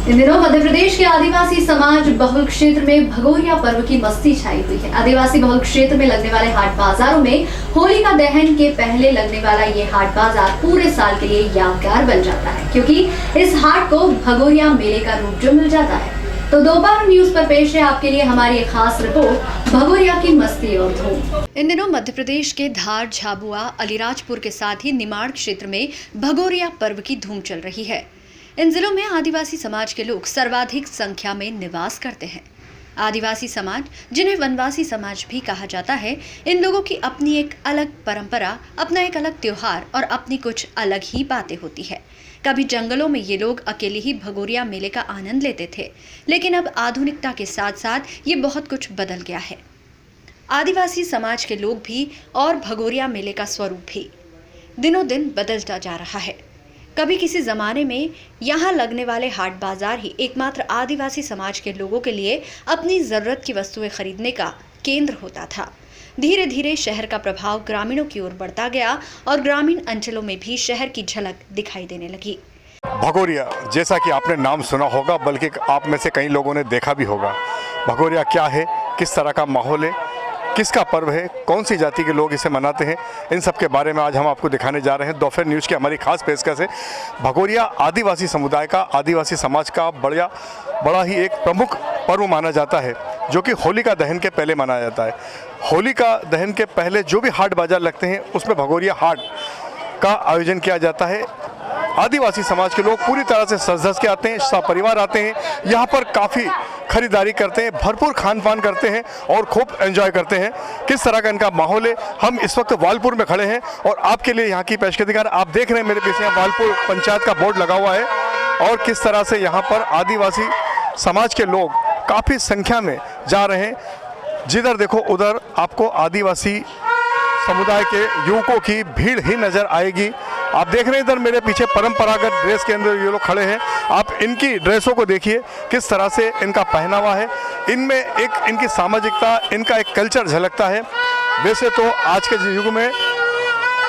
इन दिनों मध्य प्रदेश के आदिवासी समाज बहुल क्षेत्र में भगोरिया पर्व की मस्ती छाई हुई है। आदिवासी बहुल क्षेत्र में लगने वाले हाट बाजारों में होलिका दहन के पहले लगने वाला ये हाट बाजार पूरे साल के लिए यादगार बन जाता है, क्योंकि इस हाट को भगोरिया मेले का रूप जो मिल जाता है। तो दोपहर न्यूज पर पेश है आपके लिए हमारी एक खास रिपोर्ट, भगोरिया की मस्ती और धूम। इन दिनों मध्य प्रदेश के धार, झाबुआ, अलीराजपुर के साथ ही निमाड़ क्षेत्र में भगोरिया पर्व की धूम चल रही है। इन जिलों में आदिवासी समाज के लोग सर्वाधिक संख्या में निवास करते हैं। आदिवासी समाज, जिन्हें वनवासी समाज भी कहा जाता है, इन लोगों की अपनी एक अलग परंपरा, अपना एक अलग त्योहार और अपनी कुछ अलग ही बातें होती है। कभी जंगलों में ये लोग अकेले ही भगोरिया मेले का आनंद लेते थे, लेकिन अब आधुनिकता के साथ साथ ये बहुत कुछ बदल गया है। आदिवासी समाज के लोग भी और भगोरिया मेले का स्वरूप भी दिनों दिन बदलता जा रहा है। कभी किसी जमाने में यहाँ लगने वाले हाट बाजार ही एकमात्र आदिवासी समाज के लोगों के लिए अपनी जरूरत की वस्तुएं खरीदने का केंद्र होता था। धीरे धीरे शहर का प्रभाव ग्रामीणों की ओर बढ़ता गया और ग्रामीण अंचलों में भी शहर की झलक दिखाई देने लगी। भगोरिया, जैसा कि आपने नाम सुना होगा, बल्कि आप में से कई लोगों ने देखा भी होगा। भगोरिया क्या है, किस तरह का माहौल है, किसका पर्व है, कौन सी जाति के लोग इसे मनाते हैं, इन सब के बारे में आज हम आपको दिखाने जा रहे हैं। दोपहर न्यूज़ की हमारी खास पेशकश है। भगोरिया आदिवासी समुदाय का, आदिवासी समाज का बड़ा ही एक प्रमुख पर्व माना जाता है, जो कि होलिका दहन के पहले मनाया जाता है। होलिका दहन के पहले जो भी हाट बाजार लगते हैं, उसमें भगोरिया हाट का आयोजन किया जाता है। आदिवासी समाज के लोग पूरी तरह से सज धज के आते हैं, सपरिवार आते हैं, यहाँ पर काफ़ी खरीदारी करते हैं, भरपूर खान पान करते हैं और खूब एंजॉय करते हैं। किस तरह का इनका माहौल है, हम इस वक्त वालपुर में खड़े हैं और आपके लिए यहाँ की पेशकश आप देख रहे हैं। मेरे पीछे वालपुर पंचायत का बोर्ड लगा हुआ है और किस तरह से यहाँ पर आदिवासी समाज के लोग काफ़ी संख्या में जा रहे हैं। जिधर देखो उधर आपको आदिवासी समुदाय के युवकों की भीड़ ही नज़र आएगी। आप देख रहे हैं इधर मेरे पीछे परंपरागत ड्रेस के अंदर ये लोग खड़े हैं। आप इनकी ड्रेसों को देखिए, किस तरह से इनका पहनावा है, इनमें एक इनकी सामाजिकता, इनका एक कल्चर झलकता है। वैसे तो आज के युग में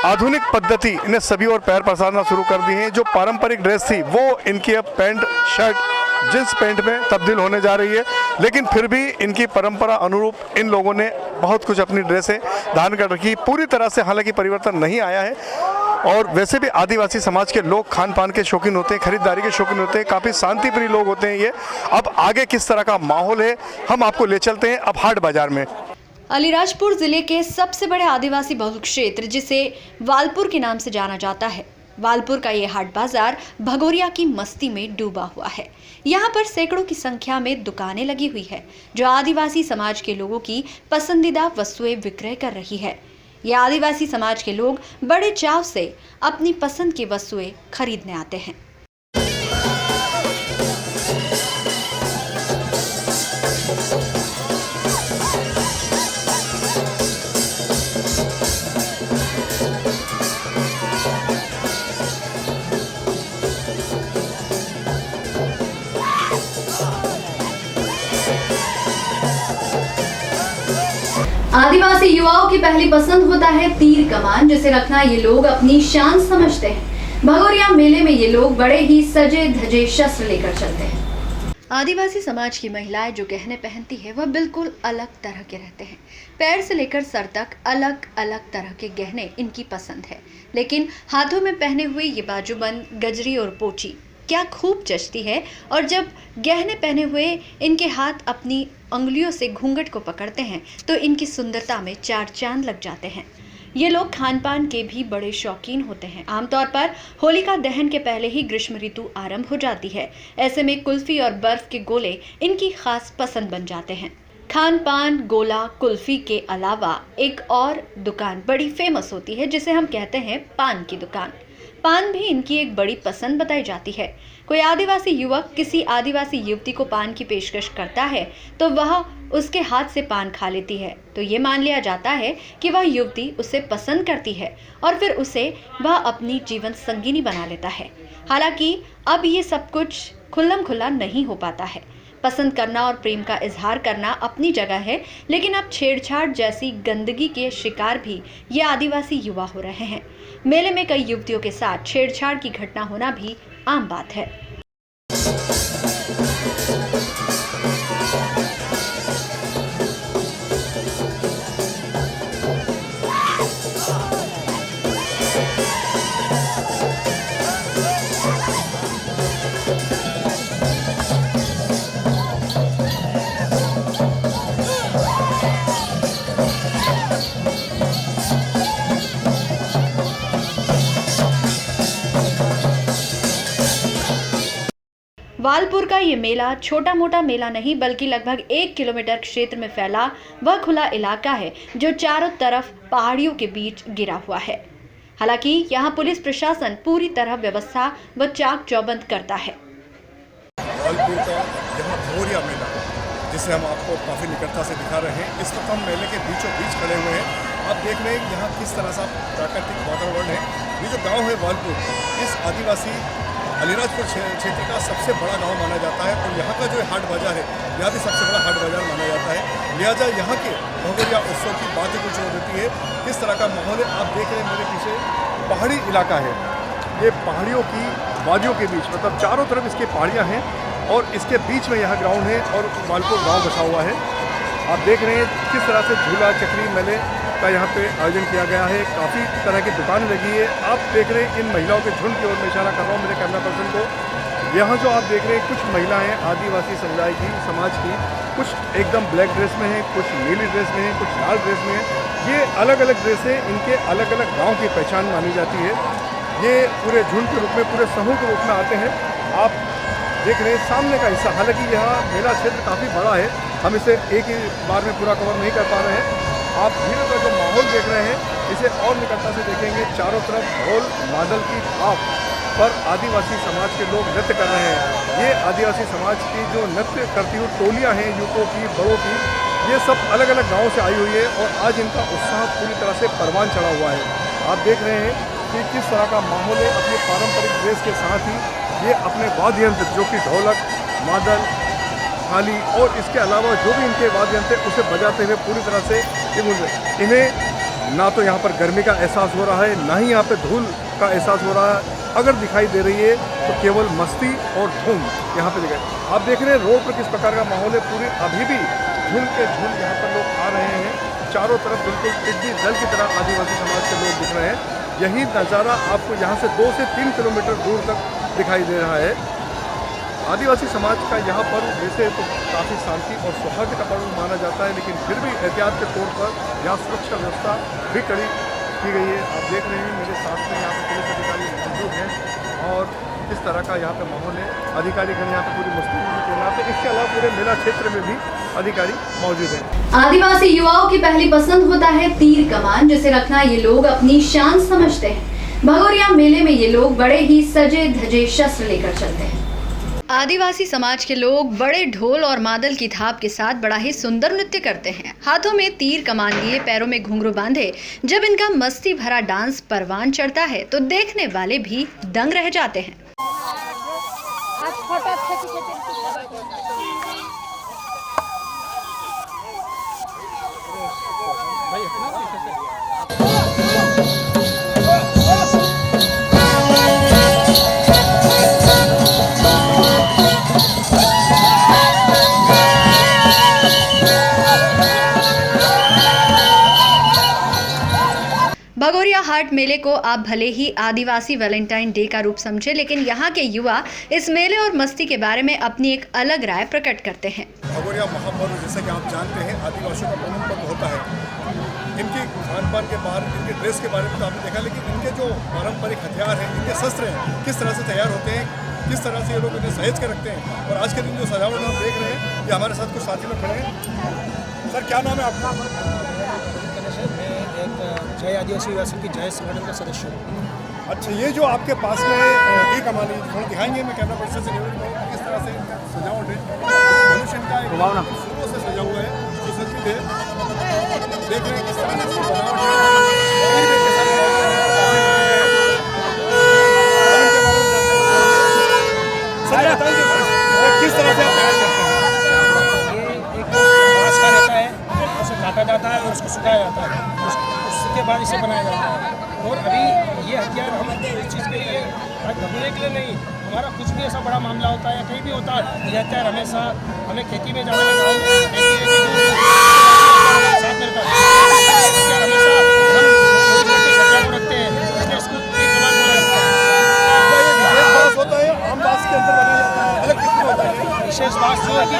आधुनिक पद्धति इन्हें सभी और पैर पसारना शुरू कर दी है। जो पारंपरिक ड्रेस थी वो इनकी अब पैंट, शर्ट, जींस पैंट में तब्दील होने जा रही है, लेकिन फिर भी इनकी परंपरा अनुरूप इन लोगों ने बहुत कुछ अपनी ड्रेसें धारण कर रखी। पूरी तरह से हालांकि परिवर्तन नहीं आया है और वैसे भी आदिवासी समाज के लोग खान पान के शौकीन होते हैं, खरीदारी के शौकीन होते हैं, काफ़ी शांतिप्रिय लोग होते हैं ये। अब आगे किस तरह का माहौल है, हम आपको ले चलते हैं अब हाट बाजार में। अलीराजपुर जिले के सबसे बड़े आदिवासी बहुल क्षेत्र, जिसे वालपुर के नाम से जाना जाता है, वालपुर का ये हाट बाजार भगोरिया की मस्ती में डूबा हुआ है। यहाँ पर सैकड़ों की संख्या में दुकानें लगी हुई है, जो आदिवासी समाज के लोगों की पसंदीदा वस्तुएं विक्रय कर रही है। ये आदिवासी समाज के लोग बड़े चाव से अपनी पसंद की वस्तुएं खरीदने आते हैं। आदिवासी युवाओं की पहली पसंद होता है तीर कमान, जिसे रखना ये लोग अपनी शान समझते हैं। भगोरिया मेले में ये लोग बड़े ही सजे धजे शस्त्र लेकर चलते हैं। आदिवासी समाज की महिलाएं जो गहने पहनती है वह बिल्कुल अलग तरह के रहते हैं। पैर से लेकर सर तक अलग अलग तरह के गहने इनकी पसंद है, लेकिन हाथों में पहने हुए ये बाजूबंद, गजरी और पोची क्या खूब जचती है। और जब गहने पहने हुए इनके हाथ अपनी उंगलियों से घूंघट को पकड़ते हैं तो इनकी सुंदरता में चार चांद लग जाते हैं। ये लोग खान पान के भी बड़े शौकीन होते हैं। आमतौर पर होलिका दहन के पहले ही ग्रीष्म ऋतु आरंभ हो जाती है। ऐसे में कुल्फी और बर्फ के गोले इनकी खास पसंद बन जाते हैं। खान पान, गोला, कुल्फी के अलावा एक और दुकान बड़ी फेमस होती है, जिसे हम कहते हैं पान की दुकान। पान भी इनकी एक बड़ी पसंद बताई जाती है। कोई आदिवासी युवक किसी आदिवासी युवती को पान की पेशकश करता है तो वह उसके हाथ से पान खा लेती है, तो ये मान लिया जाता है कि वह युवती उसे पसंद करती है और फिर उसे वह अपनी जीवन संगिनी बना लेता है। हालांकि अब ये सब कुछ खुल्लम खुल्ला नहीं हो पाता है। पसंद करना और प्रेम का इजहार करना अपनी जगह है, लेकिन अब छेड़छाड़ जैसी गंदगी के शिकार भी ये आदिवासी युवा हो रहे हैं। मेले में कई युवतियों के साथ छेड़छाड़ की घटना होना भी आम बात है। वालपुर का ये मेला छोटा मोटा मेला नहीं बल्कि लगभग 1 किलोमीटर क्षेत्र में फैला वह खुला इलाका है जो चारों तरफ पहाड़ियों के बीच गिरा हुआ है। हालांकि यहाँ पुलिस प्रशासन पूरी तरह व्यवस्था व चाक चौबंद करता है। वालपुर का यहाँ भगोरिया मेला, जिसे हम आपको काफ़ी निकटता से दिखा रहे हैं, इस वक्त हम मेले के बीचों बीच खड़े हुए हैं। आप देख रहे हैं यहाँ किस तरह सा प्राकृतिक वातावरण है। ये जो गाँव है वालपुर, इस आदिवासी अलीराजपुर क्षेत्र का सबसे बड़ा गांव माना जाता है और यहाँ का जो हाट बाजार है, यहाँ भी सबसे बड़ा हाट बाजार माना जाता है। लिहाजा यहाँ के भगोरिया उत्सव की बात ही कुछ और होती है। किस तरह का माहौल है आप देख रहे हैं, मेरे पीछे पहाड़ी इलाका है। ये पहाड़ियों की वादियों के बीच, मतलब चारों तरफ इसके पहाड़ियाँ हैं और इसके बीच में यहाँ ग्राउंड है और वालपुर गाँव बसा हुआ है। आप देख रहे हैं किस तरह से झूला चक्री मेले का यहाँ पे आयोजन किया गया है। काफ़ी तरह की दुकानें लगी है। आप देख रहे हैं इन महिलाओं के झुंड की ओर मैं इशारा कर रहा हूँ मेरे कैमरा पर्सन को। यहाँ जो आप देख रहे हैं कुछ महिलाएं आदिवासी समुदाय की, समाज की, कुछ एकदम ब्लैक ड्रेस में हैं, कुछ नीली ड्रेस में हैं, कुछ लाल ड्रेस में हैं। ये अलग अलग ड्रेसें इनके अलग अलग गाँव की पहचान मानी जाती है। ये पूरे झुंड के रूप में, पूरे समूह के रूप में आते हैं। आप देख रहे हैं सामने का हिस्सा, हालांकि यहाँ मेला क्षेत्र काफ़ी बड़ा है, हम इसे एक ही बार में पूरा कवर नहीं कर पा रहे हैं। आप भीड़ का जो माहौल देख रहे हैं, इसे और निकटता से देखेंगे। चारों तरफ ढोल मादल की थाप पर आदिवासी समाज के लोग नृत्य कर रहे हैं। ये आदिवासी समाज की जो नृत्य करती हुई टोलियां हैं, युवकों की, बड़ों की, ये सब अलग अलग गाँव से आई हुई है और आज इनका उत्साह पूरी तरह से परवान चढ़ा हुआ है। आप देख रहे हैं कि किस तरह का माहौल है। अपनी पारंपरिक ड्रेस के साथ ही ये अपने वाद्य यंत्र जो कि ढोलक, मादल, थाली और इसके अलावा जो भी इनके वाद्य यंत्र उसे बजाते हुए पूरी तरह से इन्हें ना तो यहाँ पर गर्मी का एहसास हो रहा है, ना ही यहाँ पे धूल का एहसास हो रहा है। अगर दिखाई दे रही है तो केवल मस्ती और धूम यहाँ पे दिखाई। आप देख रहे हैं रोड पर किस प्रकार का माहौल है। पूरे अभी भी झुंड के झुंड यहाँ पर लोग आ रहे हैं। चारों तरफ बिल्कुल टिड्डी दल की तरह आदिवासी समाज के लोग दिख रहे हैं। यही नज़ारा आपको यहाँ से 2 से 3 किलोमीटर दूर तक दिखाई दे रहा है। आदिवासी समाज का यहाँ पर्व वैसे तो काफ़ी शांति और सौहार्द का पर्व माना जाता है, लेकिन फिर भी एहतियात के तौर पर यहाँ सुरक्षा व्यवस्था भी कड़ी की गई है। आप देख रहे हैं मेरे साथ में यहाँ पर पुलिस अधिकारी मौजूद हैं और किस तरह का यहाँ पे माहौल है। अधिकारीगण यहाँ पे पूरी मुस्तैदी में तैनात है। इसके अलावा पूरे मेला क्षेत्र में भी अधिकारी मौजूद हैं। आदिवासी युवाओं की पहली पसंद होता है तीर कमान, जिसे रखना ये लोग अपनी शान समझते हैं। भगोरिया मेले में ये लोग बड़े ही सजे धजे शस्त्र लेकर चलते हैं। आदिवासी समाज के लोग बड़े ढोल और मादल की थाप के साथ बड़ा ही सुंदर नृत्य करते हैं। हाथों में तीर कमान लिए, पैरों में घुंघरू बांधे जब इनका मस्ती भरा डांस परवान चढ़ता है तो देखने वाले भी दंग रह जाते हैं। भगोरिया हाट मेले को आप भले ही आदिवासी वैलेंटाइन डे का रूप समझे, लेकिन यहाँ के युवा इस मेले और मस्ती के बारे में अपनी एक अलग राय प्रकट करते हैं। भगोरिया महापर्व, जैसे कि आप जानते हैं, आदिवासियों का प्रमुख पर्व होता है। इनकी खान पान के बारे, इनके ड्रेस के बारे में तो आपने देखा, लेकिन इनके जो पारंपरिक हथियार हैं, इनके शस्त्र हैं, किस तरह से तैयार होते हैं, किस तरह से ये लोग इन्हें सहेज के रखते हैं। और आज के दिन जो सजावट हम देख रहे हैं, ये हमारे साथ कुछ साथी लोग खड़े हैं। सर, क्या नाम है आपका? जय आदिवासी विकास की जय संगठन का सदस्य हूँ। अच्छा, ये जो आपके पास में तीर कमान थोड़ा दिखाएंगे, मैं कैमरा पर्सन से निवेदन करूँगा किस तरह से इनका सजावट है। धनुष का फूलों से सजा हुआ है, सुसज्जित है। देख रहे हैं किस तरह से इसकी बनावट है। सर, बताइए किस तरह से आप तैयार करते हैं? काटा जाता है और उसको सुखाया जाता है, उसके बाद इसे बनाया जाता है। और अभी ये हथियार हम इस चीज़ के लिए भगोने के लिए नहीं, हमारा कुछ भी ऐसा बड़ा मामला होता है या कहीं भी होता है, ये हथियार हमेशा हमें खेती में जाने में साथ में रहता है। हथियार हमेशा हम हथियार को रखते हैं, इसलिए इसको तीर कमान बोला जाता है। होता है आम बांस के अंदर बनाया जाता है, अलग किस्म होता है। विशेष बांस जो है कि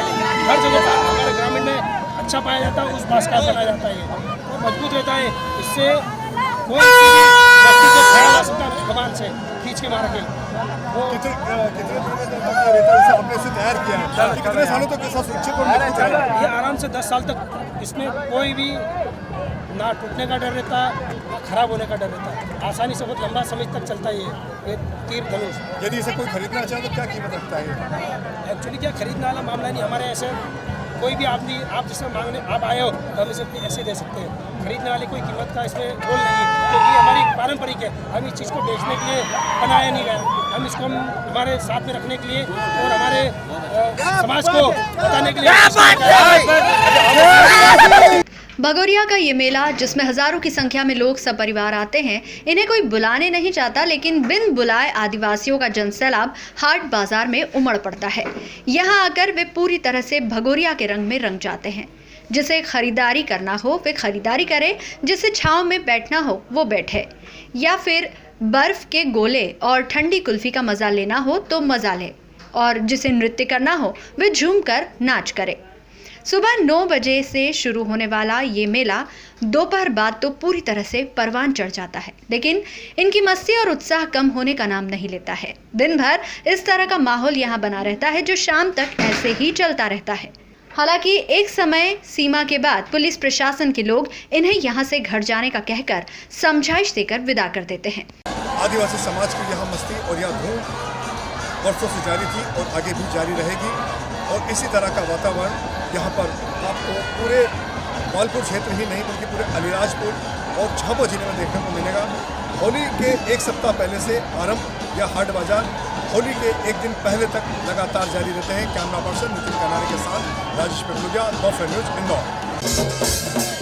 हर जगह पर हमारे ग्रामीण में अच्छा पाया जाता है, उस बांस का बनाया जाता है और मजबूत रहता है। इससे कोई सी भी व्यक्ति को खड़ा जा सकता है कमान से खींच के मार के। वो कितने दिनों में तक ये रहता है, इसे आपने इसे तैयार किया है, कितने सालों तक ऐसा सुरक्षित और मजबूत रहेगा? ये आराम से 10 साल तक इसमें कोई भी ना टूटने का डर रहता है ना खराब होने का डर रहता है। आसानी से बहुत लंबा समय तक चलता है ये तीर धनुष। यदि इसे कोई खरीदना चाहे तो क्या कीमत रखता है? एक्चुअली क्या खरीदने वाला मामला नहीं, हमारे ऐसे कोई भी आदमी आप जिससे मांगने आप आए हो तो हम इसे ऐसे दे सकते हैं। खरीदने वाले कोई कीमत का इसमें रोल नहीं है, क्योंकि हमारी पारंपरिक है। हम इस चीज़ को बेचने के लिए बनाया नहीं गया, हम इसको हमारे साथ में रखने के लिए और हमारे समाज को बताने के लिए। भगोरिया का ये मेला, जिसमें हजारों की संख्या में लोग सपरिवार आते हैं, इन्हें कोई बुलाने नहीं चाहता, लेकिन बिन बुलाए आदिवासियों का जनसैलाब हाट बाजार में उमड़ पड़ता है। यहाँ आकर वे पूरी तरह से भगोरिया के रंग में रंग जाते हैं। जिसे खरीदारी करना हो वे खरीदारी करे, जिसे छांव में बैठना हो वो बैठे, या फिर बर्फ के गोले और ठंडी कुल्फी का मजा लेना हो तो मजा ले, और जिसे नृत्य करना हो वे झूमकर नाच करे। सुबह 9 बजे से शुरू होने वाला ये मेला दोपहर बाद तो पूरी तरह से परवान चढ़ जाता है, लेकिन इनकी मस्ती और उत्साह कम होने का नाम नहीं लेता है। दिन भर इस तरह का माहौल यहाँ बना रहता है, जो शाम तक ऐसे ही चलता रहता है। हालांकि एक समय सीमा के बाद पुलिस प्रशासन के लोग इन्हें यहाँ से घर जाने का कहकर समझाइश देकर विदा कर देते हैं। आदिवासी समाज की यहाँ मस्ती और यह धूम वर्षों से जारी थी और आगे भी जारी रहेगी, और इसी तरह का वातावरण यहाँ पर आपको पूरे वालपुर क्षेत्र ही नहीं बल्कि पूरे अलीराजपुर और झाबुआ जिले में देखने को मिलेगा। होली के एक सप्ताह पहले से आरंभ यह हाट बाजार होली के एक दिन पहले तक लगातार जारी रहते हैं। कैमरा पर्सन नितिन कनारे के साथ राजेश पेटलुगिया, द न्यूज़, इंदौर।